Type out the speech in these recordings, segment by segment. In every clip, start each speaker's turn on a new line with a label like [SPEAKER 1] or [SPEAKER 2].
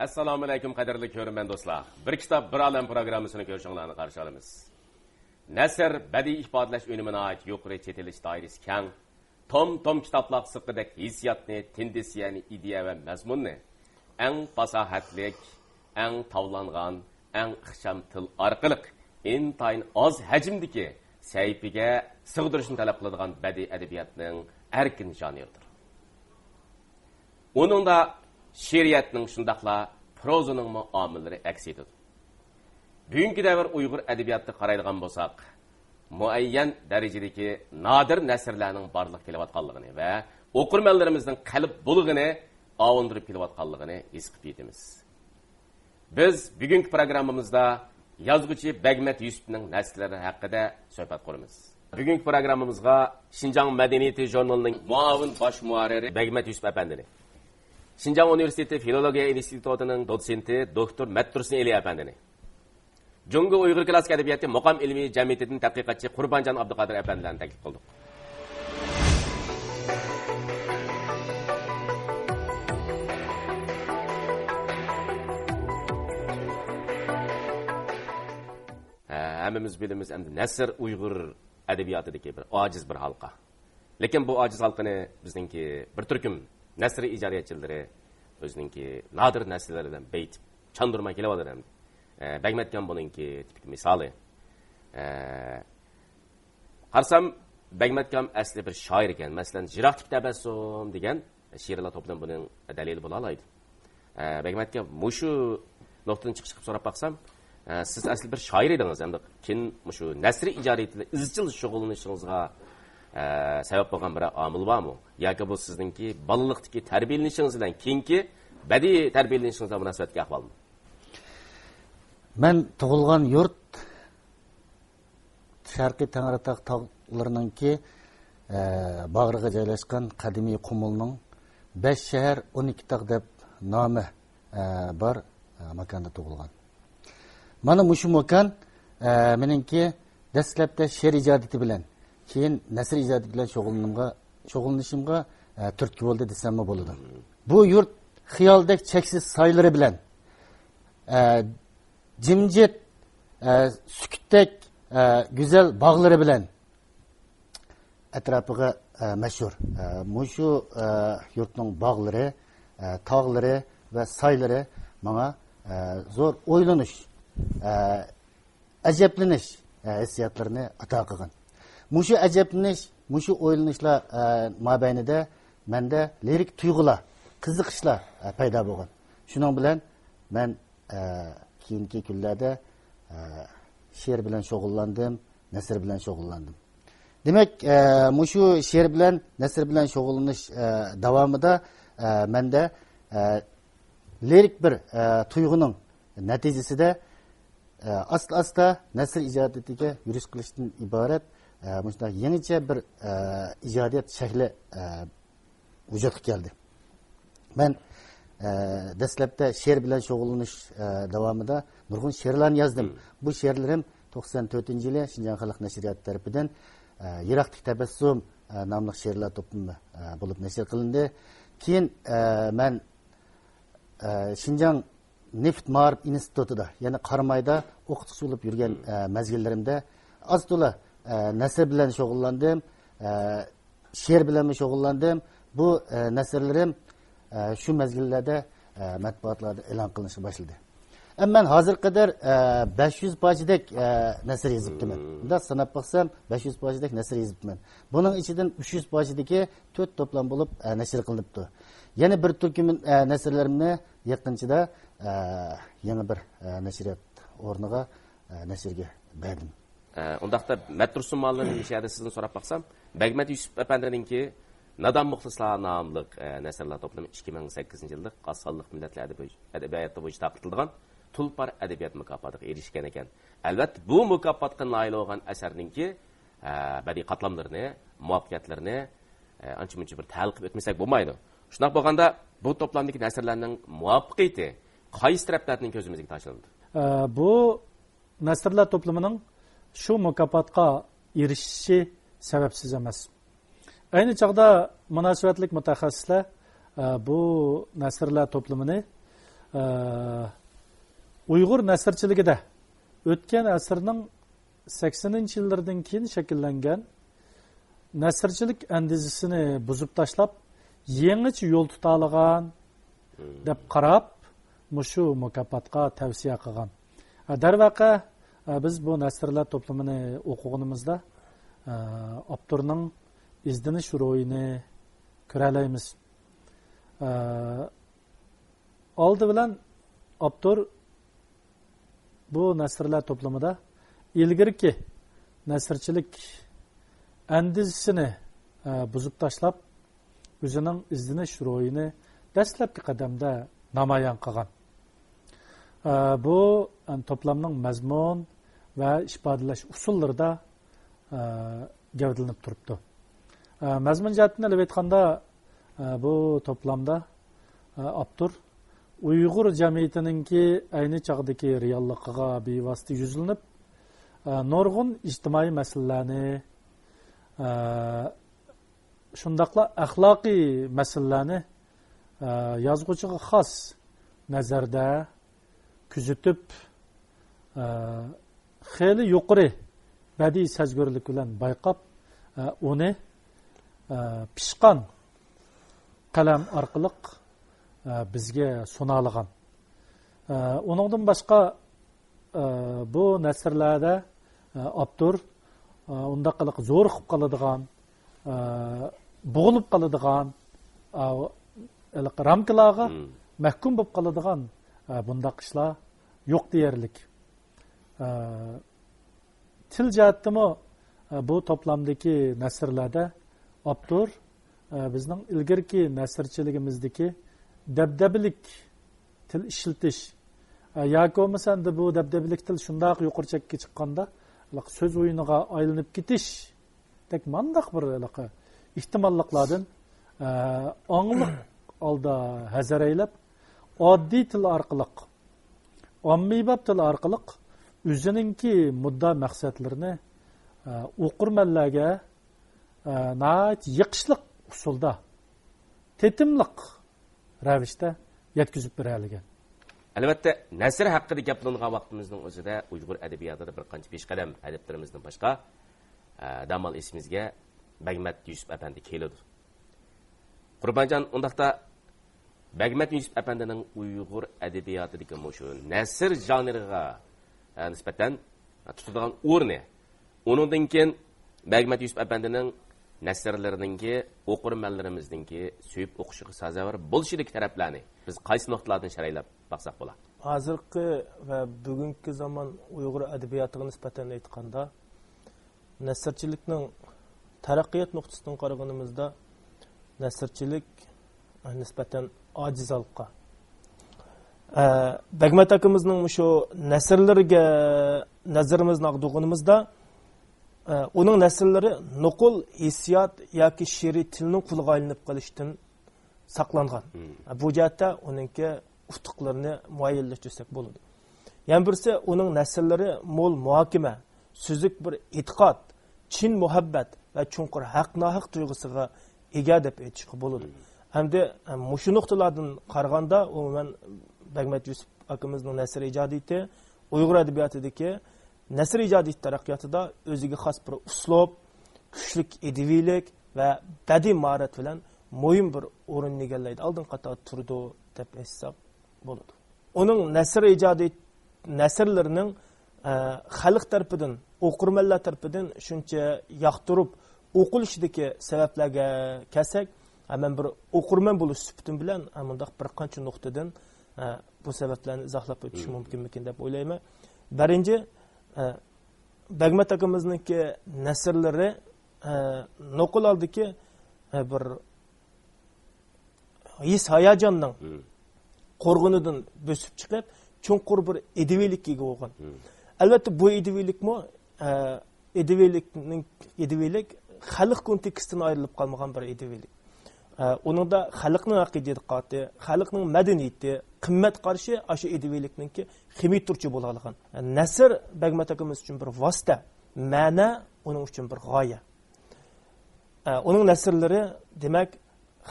[SPEAKER 1] Assalomu alaykum qadrli ko'rman do'stlar. Bir kitob bir olam programmasini ko'rishinglarni qarshi olamiz. Nasr badiiy ifodalash unumini yuqori chetilish doirasi keng, tom kitoblar siqidek hissiyotni, tendensiyani, ideya va mazmunni eng fasohatlik, eng tavlangan, eng ixcham til orqali intayin oz hajmdagi sayfiga sig'dirishni talab qiladigan badiiy adabiyotning erkin janridir. Uningda she'riyatning shundaqla prozaning muomillari aks etadi. Bugungi davr Uyg'ur adabiyotida qaraydigan bo'lsak, muayyan darajadagi nodir nasrlarning borliq kelayotganligini va o'qirmanlarimizning qalb bulg'ini avundirib kelayotganligini his qilib yetamiz. Biz bugungi programmamizda yozuvchi Bagmat Yusufning nasrlari haqida suhbat quramiz. Bugungi programmamizga Xinjiang madaniyati jurnalining muavin bosh muharriri Bagmat Yusuf apandini, Xinjiang Universiteti Filologiya institutining dotsenti doktor Mattursin Eli apandini, Jungo Uyg'ur klassik adabiyoti muqam ilmiy jamiyatining tadqiqotchi Qurbonjon Abduqodir apandilarni taklif qildik. Hammamiz bilamiz, endi nasr Uyg'ur adabiyotidagi bir ojiz bir halqa. Lekin bu ojiz halqani bizningki bir turkum nasr ijodiyatchilari o'zininki nodir nasrlaridan beytib chandurmay kelyapti endi. Bagmatgan buningki tipik misoli. Qarsam Bagmatgan asli bir shoir ekan. Masalan, Jiroq tabassum degan she'rlar to'plami buning dalili bo'la oladi. Bagmatgan mushu nuqtadan chiqib so'rab baqsam, siz asli bir shoir edingiz. Endi kin mushu nasr ijodiyatida izchil shug'ullanishingizga sabab bo'lgan bir omil bormi? Yoki bu sizningki bolalikdagi tarbiyalanishingiz bilan keyingi badiiy tarbiyalanishingizga munosabatga ahvolmi?
[SPEAKER 2] Men tug'ilgan yurt Sharqiy Tangratog' tog'larininki bag'riga joylashgan qadimiy Qumulning 5 shahar 12 tog' deb nomi bor makonda tug'ilgan. Mana mushu makon meningki dastlabda she'r ijodiyati bilan, keyin nasr ijodiyati bilan shug'ullanishimga turtki bo'ldi desam bo'ladi. Bu yurt xiyaldek cheksiz soylari bilan, jimjit, sukutdek go'zal bog'lari bilan atrofiga mashhur. Mushu yurtning bog'lari, tog'lari va soylari menga zo'r o'ylanish, ajablanish hissiyotlarini ato qilgan. Mushu ajablanish, mushu o'ylanishlar mobaynida menda lirik tuyg'ular, qiziqishlar paydo bo'lgan. Shuning bilan men keyingi kunlarda she'r bilan shug'ullandim, nasr bilan shug'ullandim. Demak, mushu she'r bilan, nasr bilan shug'ullanish davomida menda lirik bir tuyg'uning natijasida asta nasr ijodiyatiga yurish qilishdan iborat shunday yangicha bir ijodiyat shakli vujudga keldi. Men dastlabda she'r bilan shug'ullanish davomida nurg'un she'rlarni yozdim. Bu she'rlarim 94-yili Xinjiang xalq nashriyati tarafidan Yiroqdek tabassum nomli she'rlar to'plami bo'lib nashr qilindi. Keyin men Xinjiang Neft Ma'rif institutida, ya'ni Qarmayda o'qituvchi bo'lib yurgan mazgillarimda az-to'la nasr bilan shug'ullandim, she'r bilan shug'ullandim. Bu nasrlarim shu mazgillarda matbuotlarda e'lon qilinishga boshladi. Ammo hozir qadar 500 pojidek nasr yozibman. Bunda sanab baxsam 500 pojidek nasr yozibman. Buning ichidan 300 pojidagi 4 to'plam bo'lib nashr qilinibdi. Yana bir turkum nasrlarimni yaqinchida yana bir nashriyat o'rniga nashrga berdim.
[SPEAKER 1] Undaqda Mattursin Mallining ishida sizdan so'rab baqsam, Bagmat Yusuf apandininki Nadam Muxlislar nomli nasrlar to'plami 2008-yilda Qassalliq millatlar adabiyoti bo'yicha taqdirlangan Tulpar adabiyot mukofotiga erishgan ekan. Albatta bu mukofotga noil bo'lgan asarninki badiiy qatlamlarini, muvaffaqiyatlarini ancha-muncha bir tahlil qilib o'tmasak bo'lmaydi. Shunday bo'lganda bu to'plamdagi nasrlarning muvaffaqiyati qaysi taraflarning ko'zimizga tashlandi?
[SPEAKER 3] Bu nasrlar to'plamining shu mukofotga erishishi sababsiz emas. Ayni chog'da munosabatlik mutaxassislar bu nasrlar to'plamini Uyg'ur nasrchiligida o'tgan asrning 80-yillardan keyin shakllangan nasrchilik andizisini buzib tashlab, yangicha yo'l tuta olgan deb qarab, mushu mukofotga tavsiya qilgan. Darvaqa biz bu nasrlar to'plamini o'qiganimizda avtorning izdinish ro'yini ko'ralaymiz. Oldi bilan avtor bu nasrlar to'plamida ilgirki nasrchilik andizisini buzib tashlab, o'zining izdinish ro'yini dastlabki qadamda namoyon qilgan. Bu to'plamning mazmun va ifodalash usullarida gavdalanib turibdi. Mazmun jihatdan olib aytganda, bu to'plamda avtor Uyg'ur jamiyatininki ayni chog'dagi realligiga bevosita yuzlanib, nurg'un ijtimoiy masalalarni, shundaqla axloqiy masalalarni yozuvchiga xos nazarda kuzatib, xeyli yuqori badiiy sezgirlik bilan bayqab, uni pishqan qalam orqali bizga sunalgan. Onundan boshqa bu nasrlarda avtor unda qilib zo'r qilib qoladigan, bo'g'ilib qoladigan, ramkalarga mahkum bo'lib qoladigan bundaq ishlar yo'q deyarlik. Til jihatdami bu to'plamdagi nasrlarda avtor bizning ilgirki nasrchiligimizdagi dabdabilik til ishiltish yoki bo'lmasa bu dabdabilik til shundoq yuqorichakka chiqqanda so'z o'yiniga aylanib ketish dek mandaq bir ehtimolliklardan onglik olda hazar aylab, oddiy til orqali, ommabop til orqali o'zininki mudda maqsadlarini o'qirmanlarga yiqishliq usulda, tetimliq ravishda yetkazib beradigan.
[SPEAKER 1] Albatta, nasr haqida gaplangan vaqtimizning o'zida Uyg'ur adabiyotida bir qancha peshqadam adiblarimizdan boshqa damal esimizga Bagmat Yusuf Efendi keladi. Qurbonjon, undaqda Bagmat Yusuf Efendining Uyg'ur adabiyotidagi mushu nasr janriga nisbatan tutilgan o'rni, uningdan keyin Bagmat Yusuf Efendining nasrlarininki o'qirmanlarimizningki suyib o'qishiga sazovor bo'lishidagi taraflarni biz qaysi nuqtalardan sharaylab baqsaq bo'ladi?
[SPEAKER 4] Hozirgi va bugungi zamon Uyg'ur adabiyotiga nisbatan aytganda, nasrchilikning taraqqiyot nuqtasidan qaraganimizda nasrchilik nisbatan ojizalqqa. Bagmat akamizning shu nasrlariga nazarimizni og'dirganimizda uning nasrlari nuqul hissiyot yoki she'riy tilning quliga aylanib qolishdan saqlangan. Bu jihatda uningki utuqlarini muayyanlashtirsak bo'ladi. Yana birisi uning nasrlari mo'l muhokama, suzuk bir e'tiqod, chin muhabbat va chunqur haq-nohaq tuyg'usiga ega deb aytishga bo'ladi. Hamda mushu nuqtalardan qaraganda, umuman Bagmat Yusuf akamizning nasr ijodiyati Uyg'ur adabiyotidagi nasr ijodiyat taraqqiyotida o'ziga xos bir uslub, kuchlik edibiylik va badiiy mahorat bilan muhim bir o'rinni egallaydi. Oldin qator turdi deb aytsak bo'ladi. Uning nasr ijodiyat nasrlarining xalq tarafidan, o'qirmanlar tarafidan shuncha yoqtirib o'qilishidagi sabablarga kelsak, men bir o'qirman bo'lish sifatim bilan bundaq bir qancha nuqtadan bu sabablarni izohlab o'tish mumkinmikin deb o'ylayman. Birinchi, Bagmat akamizningki nasrlari nuqul oldiki bir his hayajonning qo'rg'inidan bo'sib chiqib, chunqur bir edibiylikka ega bo'lgan. Albatta bu edibiylikmi edibiylik xalq kontekstidan ayrilib qolmagan bir edibiylik. Uningda xalqning aqidati, xalqning madaniyati, qimmat qarashi shu edibiylikninki ximit turchi bo'la olgan. Nasr Bagmat akamiz uchun bir vosita, ma'na uning uchun bir g'oya. Uning nasrlari demak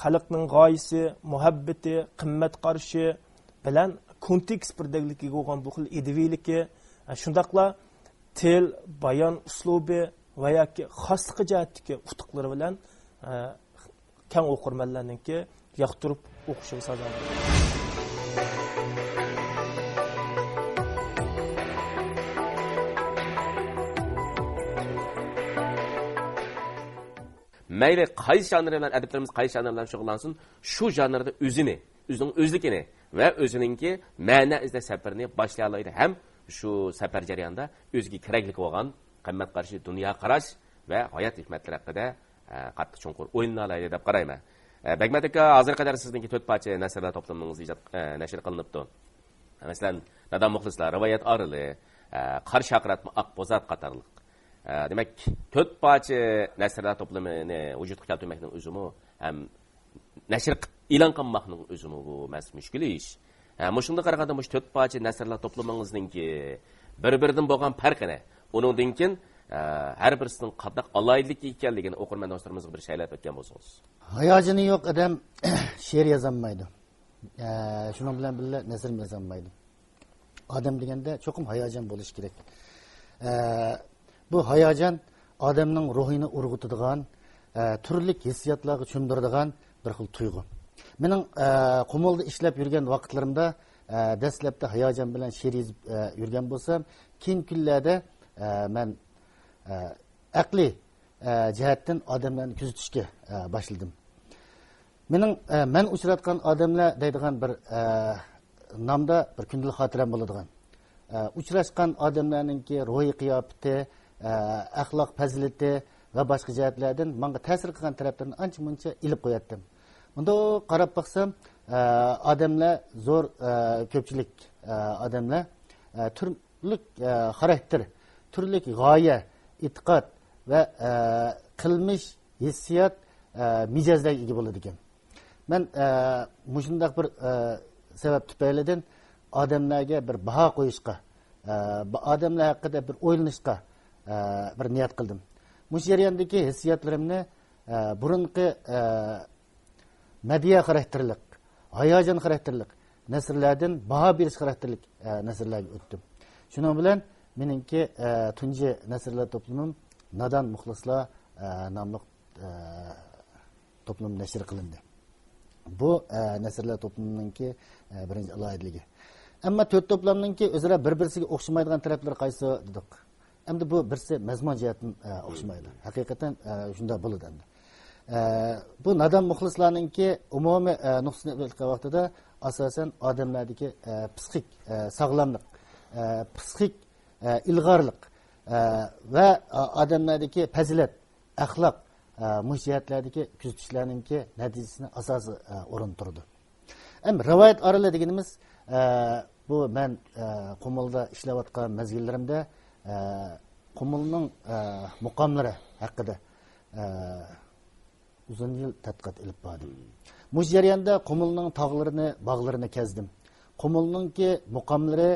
[SPEAKER 4] xalqning g'oyasi, muhabbati, qimmat qarashi bilan kontekst birdegligi bo'lgan bu xil edaviyligi, shundaqla til, bayon uslubi va yoki xosligi jihatdagi utuqlari bilan keng o'qirmanlarningki yoqtirib o'qishiga sazovor.
[SPEAKER 1] Mayli qaysi janr bilan adiblarimiz qaysi janr bilan shug'ullansin, shu janrda o'zining o'zligini va o'ziningki ma'na izlash safarini boshlay oladi. Ham shu safar jarayonida o'ziga kerakli bo'lgan qimmat qarshi dunyo qarash va hayot hikmatlari haqida qattiq chunqur o'ylanoladi deb qarayman. Bagmat aka, hozir qadar sizningki 4 parcha nasrlar to'plamingiz nashr qilinibdi. Masalan, Nadam muxlislar, rivoyat orili, qarshi aqratma aqbozat qatorliq. Demak, 4 parcha nasrlar to'plamini vujudga keltirmoqning o'zimi ham nashr e'lon qilmoqning o'zimi bu mushkul ish. Mushunda qaraganda mush 4 parcha nasrlar to'plamingizningki bir-biridan bo'lgan farqini, uningdan keyin har birisining qanday alaylik ekanligini o'qirman do'stlarimizga bir shaylab o'tgan bo'lsangiz.
[SPEAKER 2] Hayojini yo'q odam she'r yozolmaydi. Shuning bilan birga nasr yozolmaydi. Odam deganda cho'qim hayojon bo'lishi kerak. Bu hayojon odamning ruhini urg'utadigan, turli hissiyotlarga cho'mdiradigan bir xil tuyg'u. Mening qumulda ishlab yurgan vaqtlarimda dastlabda hayojon bilan she'r yozib yurgan bo'lsam, keyin kunlarda men aqliy jihatdan odamlarni kuzatishga boshladim. Men uchratgan odamlar deydigan bir nomda bir kundalik xotiram bo'ladigan. Uchrashgan odamlarningki ruhiy qiyofati, axloq fazilati va boshqa jihatlardan menga ta'sir qilgan taraflarni ancha-muncha ilib qo'yatdim. Bunda qarab baksam, odamlar zo'r ko'pchilik odamlar turli xarakter, turli g'oya, e'tiqod va qilmish, hissiyot, mijozlarga ega bo'ladi ekan. Men mushundaq bir sabab tufaylidan odamlarga bir baho qo'yishga, odamlar haqida bir o'ylanishga bir niyat qildim. Mush jarayondagi hissiyotlarimni burunqi madiya xarakterlik, hayojon xarakterlik nasrlardan baho berish xarakterlik nasrlarga o'tdim. Shuning bilan meningki tunji nasrlar to'plamim Nadan muxlislar nomli to'plam nashr qilindi. Bu nasrlar to'plaminingki birinchi alohidligi. Ammo 4 to'plamningki o'zaro bir-birisiga o'xshamaydigan taraflar qaysi dedik. Endi bu birsi mazmun jihatdan o'xshamaydi. Haqiqatan shunda bo'ladi endi. Bu Nadan muxlislarningki umumiy nuqsini o'lqa vaqtida asosan odamlardagi psixik sog'lomlik, psixik ilg'orlik va odamlardagi fazilat, axloq muhiyatlardagi kuzatishlarningki natijasini asosi o'rin turdi. Endi rivoyat orali deganimiz bu men Qumulda ishlayotgan mezgillarimda Qumulning muqomlari haqida uzun yil tadqiqot ilib bordim. Bu jarayonda Qumulning tog'larini, bog'larini kezdim. Qumulningki muqomlari,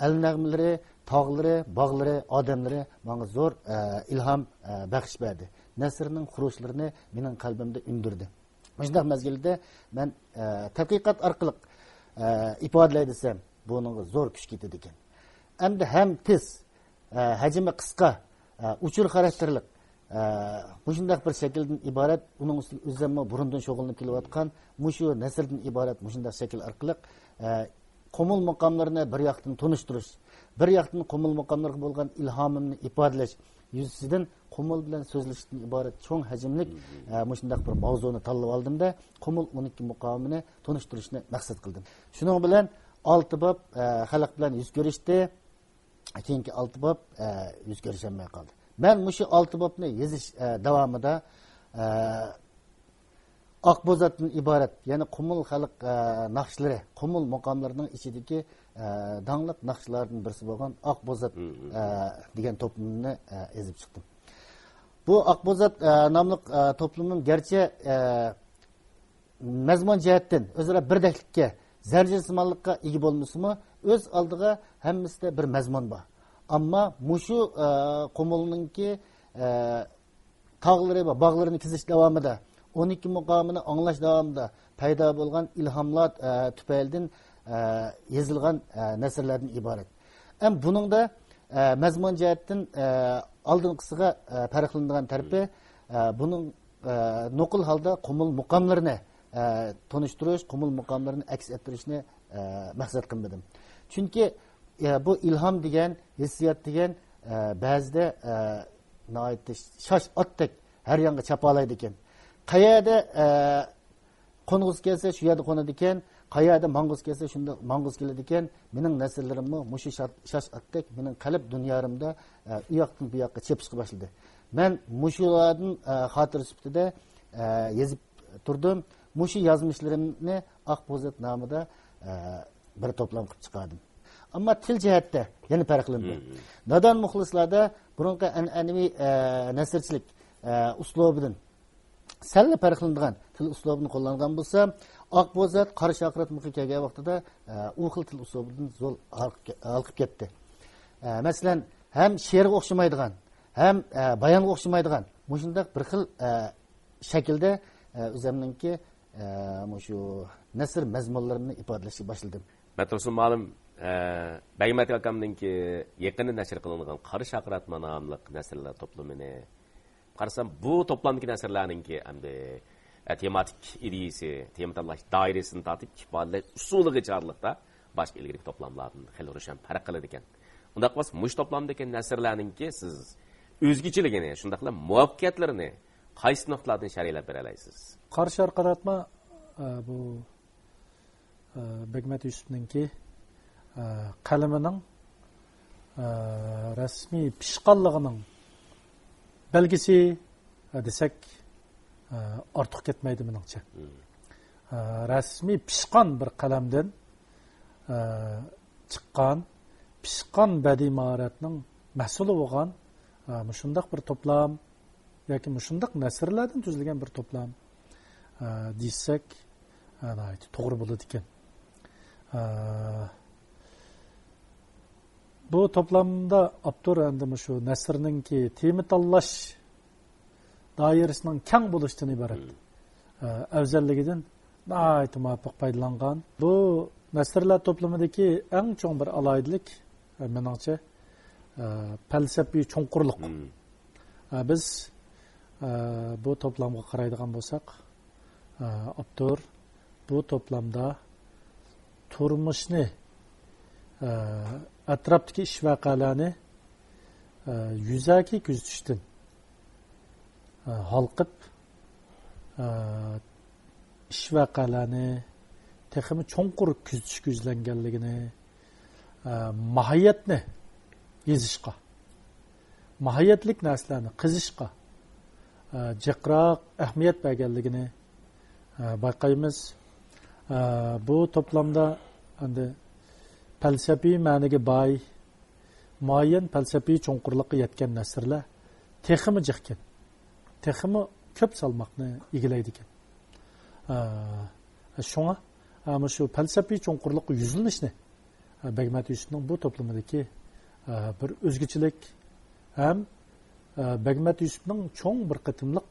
[SPEAKER 2] al-nag'malari, tog'lari, bog'lari, odamlari menga zo'r ilhom baxsh berdi. Nasrning xurushlarini mening qalbimda undirdi. Shunday mezgilda men tadqiqot orqali ifodalay desam, buning zo'r kuch ketadi ekan. Endi ham tez, hajmi qisqa, uchur xarakterlik shunday bir shakldan iborat, uning o'zimni burundan shug'ullanib kelayotgan mushu nasrdan iborat shunday shakl orqali Qumul maqomlarini bir yoqdan tonishtirish, bir yoqdan Qumul maqomlariga bo'lgan ilhomimni ifodalash yuzasidan Qumul bilan so'zlashishdan iborat cho'ng hajmlik shunday bir mavzuni tanlab oldimda Qumul 12 maqomini tanishtirishni maqsad qildim. Shuning bilan 6 bob xalq bilan yuz ko'rishdi, keyingi 6 bob yuz ko'rishamay qoldi. Men mushu 6 bobni yozish davomida Aqbozatdan iborat, ya'ni Qumul xalq naqshlari, Qumul maqomlarining ichidagi dangliq naqshlardan birisi bo'lgan Aqbozat degan to'plamni ezib chiqdim. Bu Aqbozat nomli to'plamim garchi mazmun jihatdan o'zaro birdaklikka, zarjirsimonlikqa ega bo'lmasa-mu, o'z oldiga hammasida bir mazmun bor. Ammo mushu Qumulningki tog'lari va bog'larini kezish davomida 12 muqomini anglash davomida paydo bo'lgan ilhomlar tufaylidan yazılgan nasrlardan ibaret. Hem bunun da mazmun cihetten aldığınkısıga farklandıran tarafı bunun nokul halda kumul mukamlarını tanıştırış, kumul mukamlarını aks ettirişini maksat kılmadım. Çünkü bu ilham degen, hissiyat degen bazıda şaş attık her yanga çapalaydı iken. Kayada konğuz gelse şu yerde konadı iken, kayada manguz gelse şunda manguz geledi iken, benim nesillerimi muşu şaş attık, benim kalp dünyarımda uyaktın bu yakka çepişki başladı. Ben muşulardan hatır süptüde yazıp durdum. Muşu yazmışlarımını Akbozat namıda bir toplam kılıp çıkardım. Ama til cihette yeni farklandı. Nadan muhlislarda burunqa an'anaviy nasrchilik uslubundan salla farklangan til uslubini qo'llangan bo'lsa, Akbozat qarshi aqirat muhim kelgan vaqtida u xil til uslubidan zo'r alqib ketdi. Masalan, ham she'rga o'xshamaydigan, ham bayonga o'xshamaydigan mushundaq bir xil shaklda o'zimninki shu nasr mazmunlarini ifodalashga boshladim.
[SPEAKER 1] Matrosun ma'lum Bagmat akamninki yaqinda nashr qilingan Qarish Aqratma nomli nasrlar to'plamini qarasam, bu to'plamdagi nasrlarninki hamda tematik ideyasi, tema tanlash doirasini tatib ifodalash usuliga chorliqda boshqa ilgari to'plamlardan xil ro'shan farq qiladi ekan. Undaq bo'lsa, mush to'plamdagi nasrlarninki siz o'zgichiligini, shundaqla muvaffaqiyatlarini qaysi nuqtalardan sharhlab bera olasiz?
[SPEAKER 3] Qarish Aqratma bu Bagmat Yusufninki qalamining rasmiy pishqanligining belgisi desak ortiq ketmaydi meningcha. Rasmiy pishqan bir qalamdan chiqqan pishqan badiiy mahoratning mahsuli bo'lgan shundaq bir to'plam yoki shundaq nasrlardan tuzilgan bir to'plam desak to'g'ri bo'ladi ekan. Bu to'plamda avtor endi shu nasrninki tema tanlash doirasining keng bo'lishidan iborat. Afzalligidan nihoyat muvaffaq foydalangan. Bu nasrlar to'plamidagi eng cho'ng bir aloyidlik meningcha falsafiy cho'nqurlik. Biz bu to'plamga qaraydigan bo'lsak, avtor bu to'plamda turmushni atrofdagi ish voqealarni yuzaki kuzatishdan halqib ish voqealarni texmi cho'nqur kuzatish ko'zlanganligini, mohiyatni yezishga, mohiyatlik narsalarni qizishga jiqroq ahamiyat berganligini bayqaymiz. Bu to'plamda endi falsafiy ma'niga boy, muayyan falsafiy cho'nqurlikqa yetgan nasrlar texmi jiqkan, texmi ko'p salmoqni egallaydi ekan. Shunga shu falsafiy cho'nqurlikqa yuzlanishni Bagmat Yusufning bu to'plamidagi bir o'zgachilik ham Bagmat Yusufning cho'ng bir qitimliq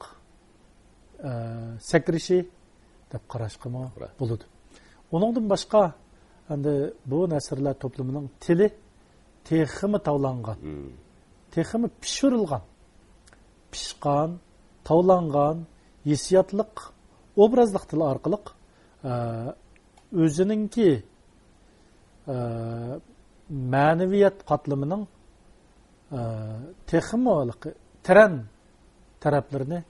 [SPEAKER 3] sakrishi deb qarashga bo'ladi. Uningdan boshqa endi bu nasrlar to'plamining tili texmi tavlangan, texmi pishirilgan, pishqan, tavlangan, hissiyotliq, obrazliq til orqali o'zininki ma'naviyat qatlamining texmi tren taraflarini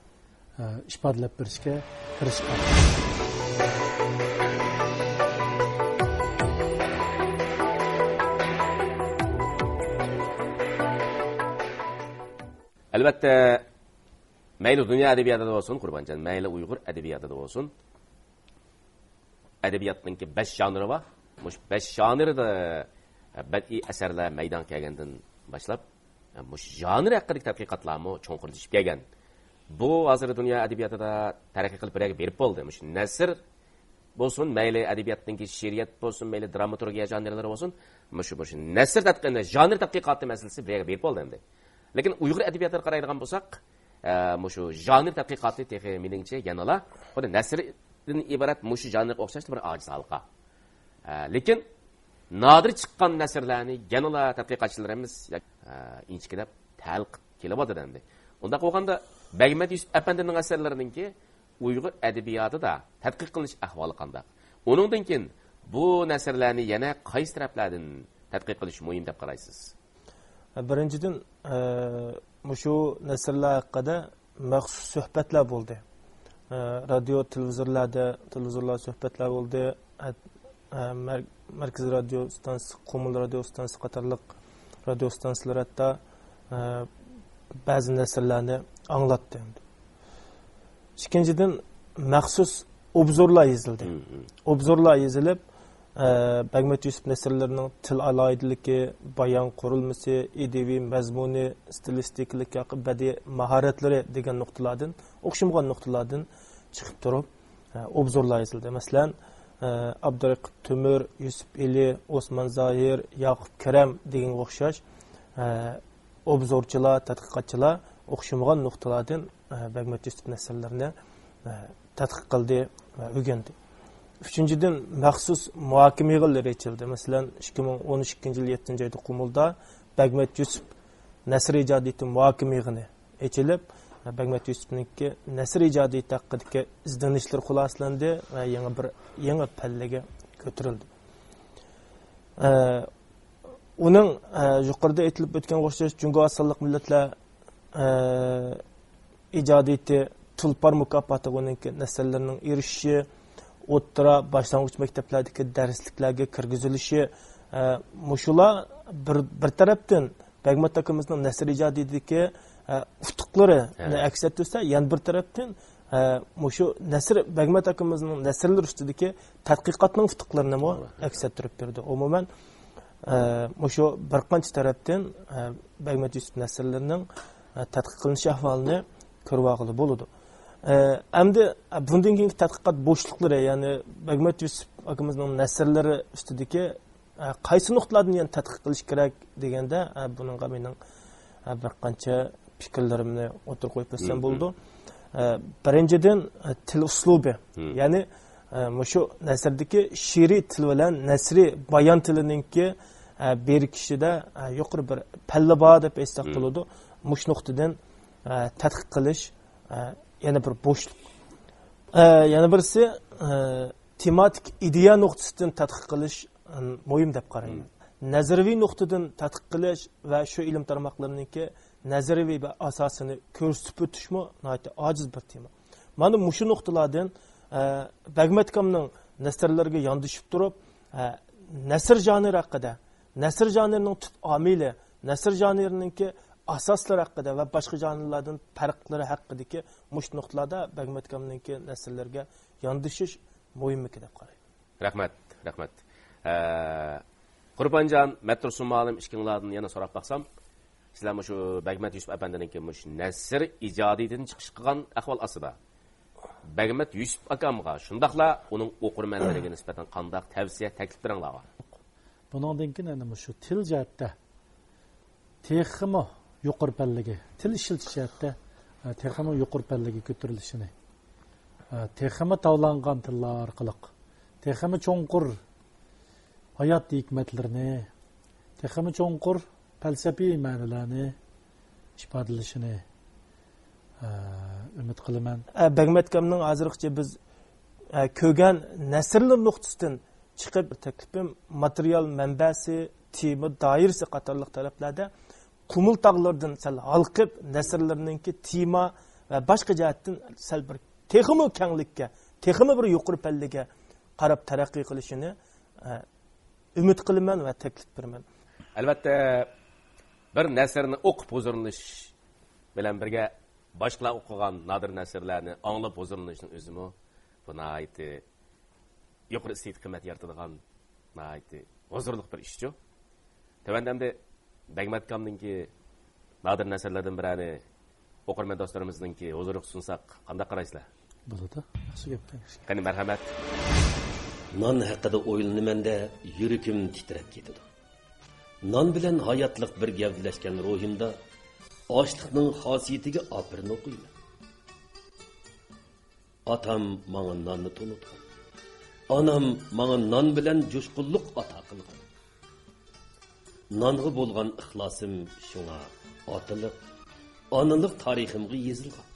[SPEAKER 3] ifodalab berishga kirishgan.
[SPEAKER 1] Albatta, mayli dunyo adabiyotida bo'lsin, Qurbanjon, mayli Uyg'ur adabiyotida bo'lsin, adabiyotninki 5 janri bor. Mush 5 janrda badiiy asarlar maydon kelgandan boshlab, mush janr haqidagi tadqiqotlarmi cho'nqurlashib kelgan. Bu hozir dunyo adabiyotida taraqqiy qilib berib bo'ldi. Mush nasr bo'lsin, mayli adabiyotninki she'riyat bo'lsin, mayli dramaturgiya janrlari bo'lsin, mush nasr tadqiqoti, janr tadqiqoti masalasi berib bo'ldi endi. Lekin Uyg'ur adabiyotiga qaraydigan bo'lsak, mushu janr tadqiqoti texi meningcha yanala, xuddi nasrdan iborat mushu janrga o'xshash bir ojiz halqa. Lekin nadir chiqqan nasrlarni yanala tadqiqotchilarimiz inchikilab talqib kelyapti endi. Unda qo'yganda Bagmat Yusuf apandining asarlarininki Uyg'ur adabiyotida tadqiq qilish ahvoli qanday? Uningdan keyin bu nasrlarni yana qaysi taraflardan tadqiq qilish muhim deb qaraysiz?
[SPEAKER 4] Birinchidan, shu nasrlar haqida maxsus suhbatlar bo'ldi. Radio, televizorlar suhbatlar bo'ldi. Markaz radio stansiyasi, Qumul radio stansiyasi qatorliq radio stansiyalar hatto ba'zi nasrlarni anglatdi. Ikkinchidan, maxsus obzorlar yozildi. Obzorlar yozilib, Bagmat Yusuf nasrlarining til aloyidligi, bayon qurilmasi, edebiy mazmuni, stilistiklik, badiiy mahoratlari degan nuqtalardan, o'xshamagan nuqtalardan chiqib turib, obzorlar yozildi. Masalan, Abduraqib Temur, Yusuf Eli, Osman Zohir, Yaqub Karam degan o'xshash obzorchilar, tadqiqotchilar o'xshamagan nuqtalardan Bagmat Yusuf nasrlarini tadqiq qildi va o'rgandi. Üçüncüden maxsus muhokama yig'inlari ochildi. Masalan, 2012 yil 7-oyda Qumulda Bagmat Yusuf nasr ijodiyati muhokama yig'ini ochilib, Bagmat Yusufninki nasr ijodiyati haqidagi izlanishlar xulosalandi va yangi pallaga ko'tarildi. Uning yuqorida aytilib o'tgan o'xshash Jungo asonliq millatlar ijodiyati Tulpar mukofotiga uninki nasrlarning erishishi, o'ttira boshlang'ich maktablardagi darsliklarga kirgizilishi, mushular bir tarafdan Bagmat akamizning nasr ijodiyatidagi utuqlarini aks ettirsa, yana bir tarafdan mushu nasr Bagmat akamizning nasrlar ustidagi tadqiqotning utuqlarini ham aks ettirib berdi. Umuman mushu bir qancha tarafdan Bagmat Yusuf nasrlarining tadqiq qilinish ahvolini ko'rib bo'ladi. Endi bundan keyingi tadqiqot bo'shliqlari, ya'ni Bagmat Yusuf akamizning nasrlari ustidagi qaysi nuqtalardan yana tadqiq qilish kerak deganda, buningga mening bir qancha fikrlarimni o'tirib qo'yib bersam bo'ldi. Birinchidan til uslubi, ya'ni shu nasrdagi she'riy til bilan nasriy bayon tilininki berkishida yuqori bir palla bor deb aytsak bo'ladi. Mush nuqtadan tadqiq qilish yana bir bo'shliq. Yana birisi tematik ideya nuqtasidan tadqiq qilish muhim deb qarayman. Nazariy nuqtadan tadqiq qilish va shu ilm tarmoqlariningki nazariy va asosini ko'rsatib o'tishmi nihoyatda ojiz bir tema. Mana shu nuqtalardan Bagmat akamning nasrlariga yondashib turib, nasr janri haqida, nasr janrining tub omili, nasr janrininki asoslari haqida va boshqa janrlardan farqlari haqidagi mush nuqtalarda Bagmat akamninki nasrlarga yondashish muhimligi deb qarayman.
[SPEAKER 1] Rahmat. Qurbanjon Matrusum olim ishkinglardan yana so'rab baqsam, sizlar shu Bagmat Yusuf apandininki mush nasr ijodidan chiqish qilgan ahvol asida Bagmat Yusuf akamga shundaqla uning o'qirmanlariga nisbatan qanday tavsiya, taklif beringlar.
[SPEAKER 3] Buningdan keyin ana shu til jihatda texmi yuqori pallaga, til ishiltish jihatda texmi yuqori pallaga ko'tarilishini, texmi tavlangan tillar orqali, texmi cho'nqur hayot hikmatlarini, texmi cho'nqur falsafiy ma'nolarni ifodalashini umid qilaman.
[SPEAKER 4] Bagmat akamning hozirgacha biz ko'rgan nasrlar nuqtasidan chiqib taklifim material manbasi, tema doirasi qatorliq taraflarda Qumul tog'laridan sal halqib nasrlarninki tema va boshqa jihatdan sal bir texmi kenglikka, texmi bir yuqori pallaga qarab taraqqiy qilishini umid qilaman va taklif beraman.
[SPEAKER 1] Albatta bir nasrni o'qib huzurlanish bilan birga boshqalar o'qigan nadir nasrlarni anglab huzurlanishning o'zimi bu nihoyatda yuqori iste'dod qiymat yaratadigan nihoyatda huzurli bir ishchi. Tavandamda Bagmat akamninki nadir nasrlardan birini o'qirman do'stlarimizninki huzuriga sunsak qanday qaraysizlar?
[SPEAKER 3] Bo'ladi. Yaxshi gap.
[SPEAKER 1] Qani marhamat.
[SPEAKER 5] Non haqida o'ylanimanda yuragim titrab ketadi. Non bilan hayotliq bir gavlashgan ruhimda ochliqning xosiyatiga opirin o'qiyman. Atam menga nonni tunutgan. Anam bana nan bilen coşkulluk ata kılgan. Nanğı bolgan ixlasım şuna atılık, anılık tariximgi yezilgan.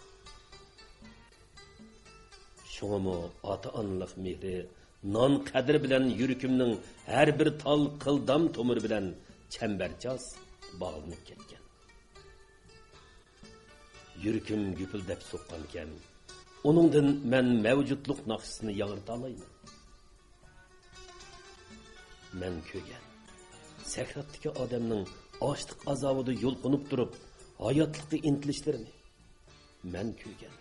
[SPEAKER 5] Şuna mı ata anılık mehri, nan kadir bilen yürükümnün her bir tal kıldam tomur bilen çembercaz bağlanıp ketken. Yürüküm güpüldep soqqanken, onundan men mevcutluk naqşısını yağırta alayım. Men kögen. Sakratdagi odamning ochliq azobida yo'lqinib turib, hayotlikka intilishlarini men ko'rgan.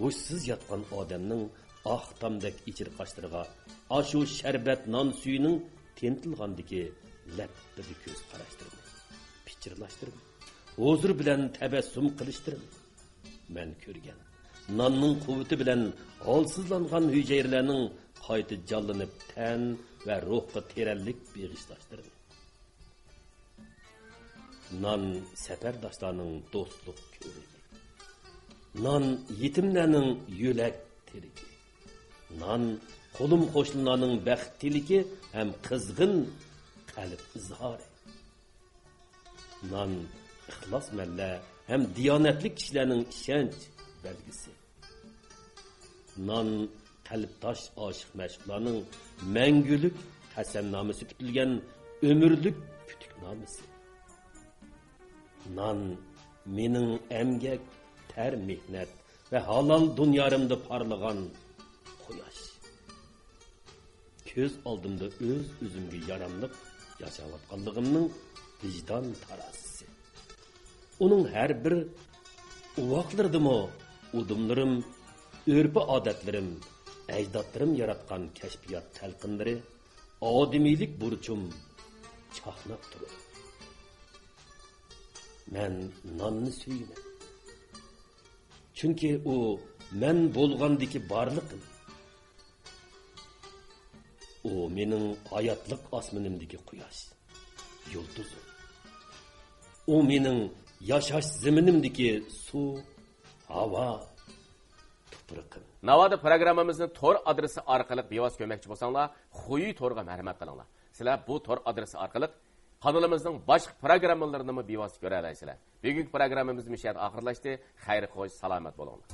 [SPEAKER 5] O'shsiz yotgan odamning oqtamdek ichirqashlarga ashu sharbat non suyining tentilgandagi lappidi ko'z qarashtirdi. Pichirlashtirdi. Huzur bilan tabassum qilishtirdi. Men ko'rgan. Nonning quvvati bilan holsizlangan hujayralarning qayta jonlanib tan va ruhga terallik beg'ishlashtirdi. Nan səfərdaşlarının dostluq körüyü. Nan yetimlərinin yölək teriki. Nan qolum qoşlularının bəxtiliki həm qızğın qəlb izharı. Nan ixlas məllə həm diyanətli kişilərin işənç bəlgisi. Nan qəlbdaş aşıq məşqlarının məngülük həsənnamisi tutilgən ömürlük pütüknamisi. Nan mening emgek, ter mehnat ve halal dunyarimda parlagan quyosh. Ko'z oldimda o'zimga yaramliq yashayotganligimning vijdon tarazisi. Uning har bir uvoqlaridimi udumlarim, örpü odatlarim, ajdodlarim yaratgan kashfiyot talqinlari, odamiylik burchum chaqnab turadi. Men nonni suyman. Chunki u men bo'lgandiki barliqim. U mening hayotlik osmonimdagi quyosh, yulduzim. U mening yashash zaminimdagi suv, havo, tuproqim.
[SPEAKER 1] Navoda programmamizni tor adresi orqali bevos ko'makchi bo'lsanglar, Xuyi torga marhamat qilinglar. Sizlar bu tor adresi orqali kanalimizning boshqa programmalarini bevosita ko'ra olasizlar. Bugungi programmamiz mishiyat oxirlashdi. Xayr, xo'sh, salomat bo'linglar.